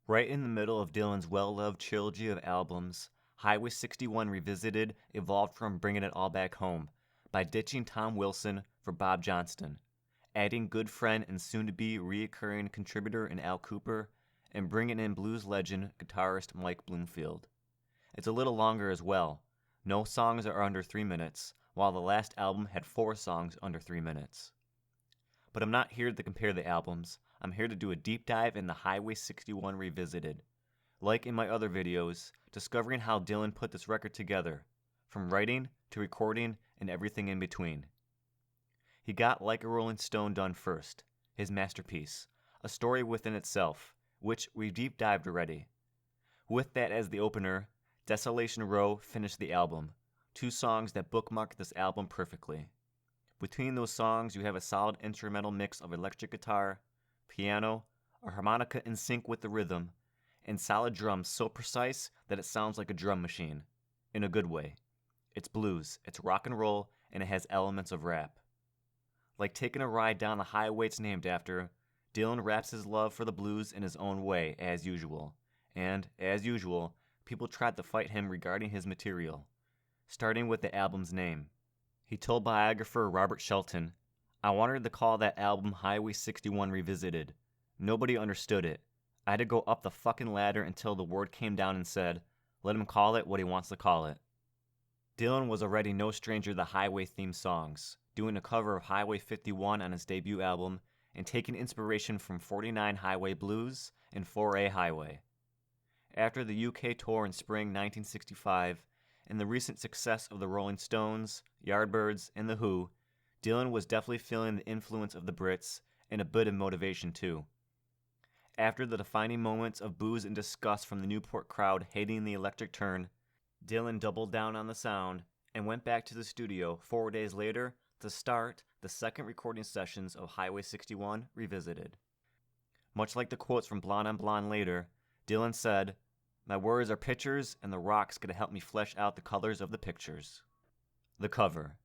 Right in the middle of Dylan's well-loved trilogy of albums, Highway 61 Revisited evolved from Bringing It All Back Home by ditching Tom Wilson for Bob Johnston, adding good friend and soon-to-be reoccurring contributor in Al Kooper, and bringing in blues legend guitarist Mike Bloomfield. It's a little longer as well. No songs are under 3 minutes, while the last album had 4 songs under 3 minutes. But I'm not here to compare the albums. I'm here to do a deep dive into Highway 61 Revisited. Like in my other videos, discovering how Dylan put this record together, from writing to recording and everything in between. He got Like a Rolling Stone done first, his masterpiece, a story within itself, which we've deep dived already. With that as the opener, Desolation Row finished the album, 2 songs that bookmark this album perfectly. Between those songs, you have a solid instrumental mix of electric guitar, piano, a harmonica in sync with the rhythm, and solid drums so precise that it sounds like a drum machine, in a good way. It's blues, it's rock and roll, and it has elements of rap. Like taking a ride down the highway it's named after, Dylan raps his love for the blues in his own way, as usual. And, as usual, people tried to fight him regarding his material, starting with the album's name. He told biographer Robert Shelton, "I wanted to call that album Highway 61 Revisited. Nobody understood it. I had to go up the fucking ladder until the word came down and said, let him call it what he wants to call it." Dylan was already no stranger to highway-themed songs, doing a cover of Highway 51 on his debut album and taking inspiration from 49 Highway Blues and 4A Highway. After the UK tour in spring 1965, and the recent success of the Rolling Stones, Yardbirds, and The Who, Dylan was definitely feeling the influence of the Brits and a bit of motivation too. After the defining moments of boos and disgust from the Newport crowd hating the electric turn, Dylan doubled down on the sound and went back to the studio 4 days later to start the second recording sessions of Highway 61 Revisited. Much like the quotes from Blonde on Blonde later, Dylan said, "My words are pictures, and the rock's gonna help me flesh out the colors of the pictures." The cover.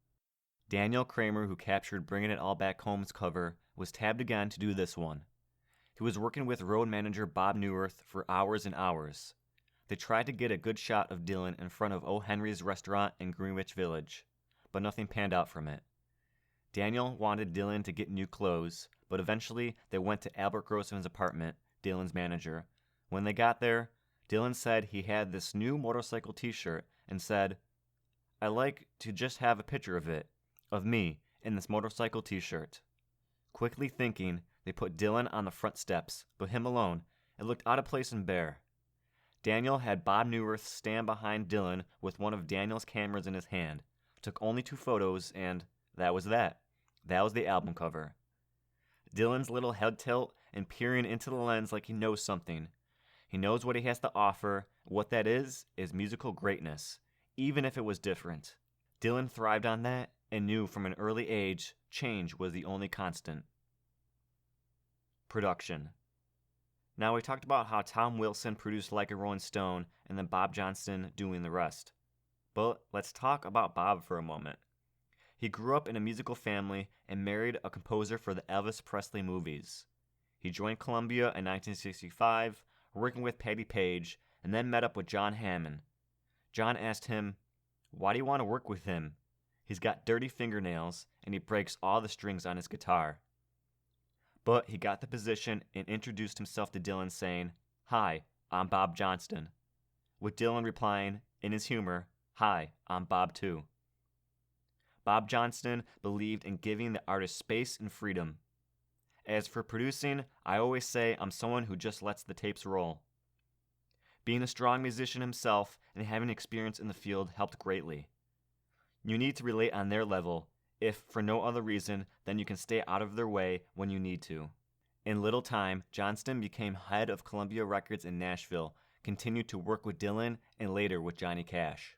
Daniel Kramer, who captured Bringing It All Back Home's cover, was tabbed again to do this one. He was working with road manager Bob Newirth for hours and hours. They tried to get a good shot of Dylan in front of O. Henry's restaurant in Greenwich Village, but nothing panned out from it. Daniel wanted Dylan to get new clothes, but eventually they went to Albert Grossman's apartment, Dylan's manager. When they got there, Dylan said he had this new motorcycle t-shirt and said, "I like to just have a picture of me, in this motorcycle t-shirt." Quickly thinking, they put Dylan on the front steps, but him alone. It looked out of place and bare. Daniel had Bob Newirth stand behind Dylan with one of Daniel's cameras in his hand, took only 2 photos, and that was that. That was the album cover. Dylan's little head tilt and peering into the lens like he knows something. He knows what he has to offer. What that is musical greatness, even if it was different. Dylan thrived on that and knew from an early age change was the only constant. Production. Now we talked about how Tom Wilson produced Like a Rolling Stone and then Bob Johnston doing the rest. But let's talk about Bob for a moment. He grew up in a musical family and married a composer for the Elvis Presley movies. He joined Columbia in 1965, working with Patti Page, and then met up with John Hammond. John asked him, "Why do you want to work with him? He's got dirty fingernails, and he breaks all the strings on his guitar." But he got the position and introduced himself to Dylan saying, "Hi, I'm Bob Johnston," with Dylan replying, in his humor, "Hi, I'm Bob too." Bob Johnston believed in giving the artist space and freedom. As for producing, I always say I'm someone who just lets the tapes roll. Being a strong musician himself and having experience in the field helped greatly. You need to relate on their level, if for no other reason than you can stay out of their way when you need to. In little time, Johnston became head of Columbia Records in Nashville, continued to work with Dylan, and later with Johnny Cash.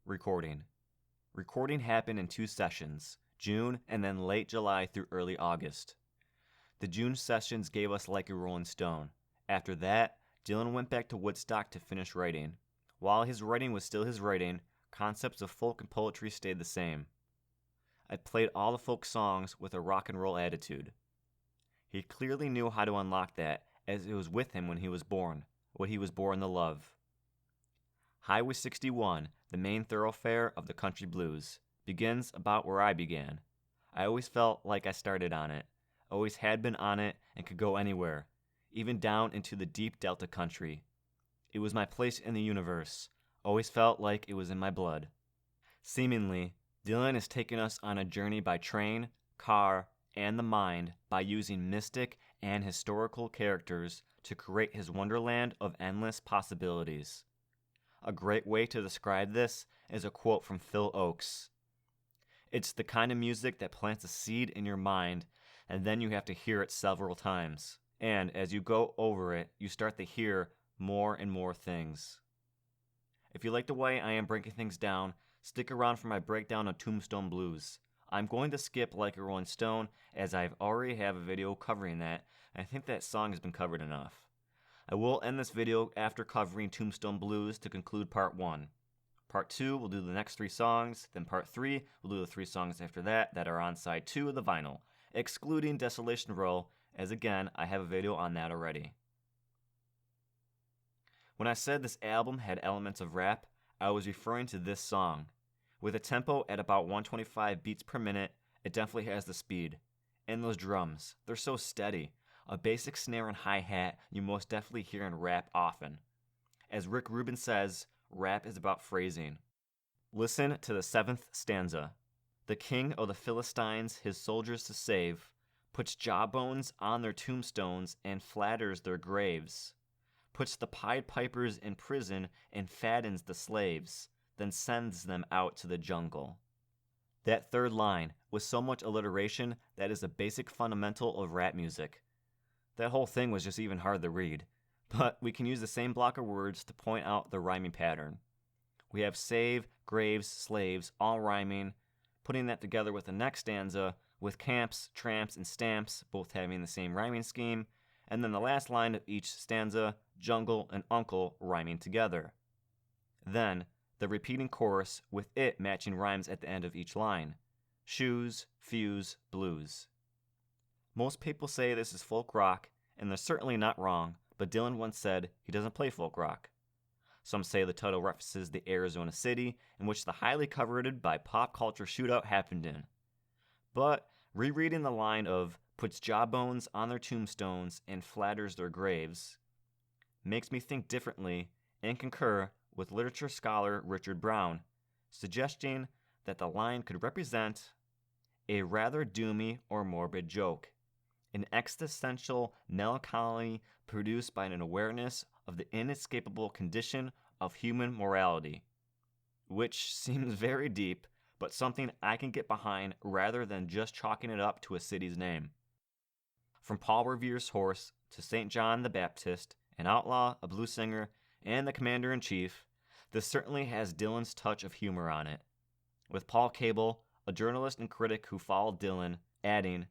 Recording. Recording happened in 2 sessions, June and then late July through early August. The June sessions gave us Like a Rolling Stone. After that, Dylan went back to Woodstock to finish writing. While his writing was still his writing, concepts of folk and poetry stayed the same. I played all the folk songs with a rock and roll attitude. He clearly knew how to unlock that, as it was with him when he was born, what he was born to love. Highway 61, the main thoroughfare of the country blues, begins about where I began. I always felt like I started on it, always had been on it and could go anywhere, even down into the deep Delta country. It was my place in the universe, always felt like it was in my blood. Seemingly, Dylan has taken us on a journey by train, car, and the mind by using mystic and historical characters to create his wonderland of endless possibilities. A great way to describe this is a quote from Phil Oakes. It's the kind of music that plants a seed in your mind, and then you have to hear it several times. And as you go over it, you start to hear more and more things. If you like the way I am breaking things down, stick around for my breakdown of Tombstone Blues. I'm going to skip Like a Rolling Stone, as I already have a video covering that, and I think that song has been covered enough. I will end this video after covering Tombstone Blues to conclude part 1. Part 2 will do the next 3 songs, then part 3 will do the 3 songs after that are on side 2 of the vinyl, excluding Desolation Row, as again, I have a video on that already. When I said this album had elements of rap, I was referring to this song. With a tempo at about 125 beats per minute, it definitely has the speed. And those drums, they're so steady. A basic snare and hi-hat you most definitely hear in rap often. As Rick Rubin says, rap is about phrasing. Listen to the 7th stanza. The king of the Philistines his soldiers to save, puts jawbones on their tombstones and flatters their graves, puts the Pied Pipers in prison and fattens the slaves, then sends them out to the jungle. That third line, with so much alliteration, that is a basic fundamental of rap music. That whole thing was just even hard to read, but we can use the same block of words to point out the rhyming pattern. We have save, graves, slaves, all rhyming, putting that together with the next stanza, with camps, tramps, and stamps both having the same rhyming scheme, and then the last line of each stanza, jungle and uncle, rhyming together. Then, the repeating chorus with it matching rhymes at the end of each line. Shoes, fuse, blues. Most people say this is folk rock, and they're certainly not wrong, but Dylan once said he doesn't play folk rock. Some say the title references the Arizona city in which the highly coveted by pop culture shootout happened in. But rereading the line of puts jawbones on their tombstones and flatters their graves makes me think differently and concur with literature scholar Richard Brown, suggesting that the line could represent a rather doomy or morbid joke, an existential melancholy produced by an awareness of the inescapable condition of human morality, which seems very deep, but something I can get behind rather than just chalking it up to a city's name. From Paul Revere's horse to St. John the Baptist, an outlaw, a blues singer, and the commander-in-chief, this certainly has Dylan's touch of humor on it, with Paul Cable, a journalist and critic who followed Dylan, adding,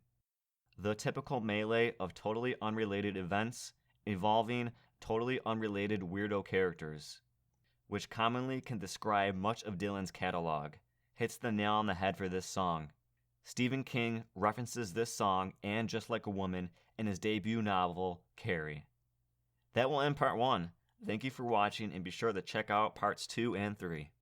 the typical melee of totally unrelated events involving totally unrelated weirdo characters, which commonly can describe much of Dylan's catalog, hits the nail on the head for this song. Stephen King references this song and Just Like a Woman in his debut novel, Carrie. That will end part 1. Thank you for watching, and be sure to check out parts 2 and 3.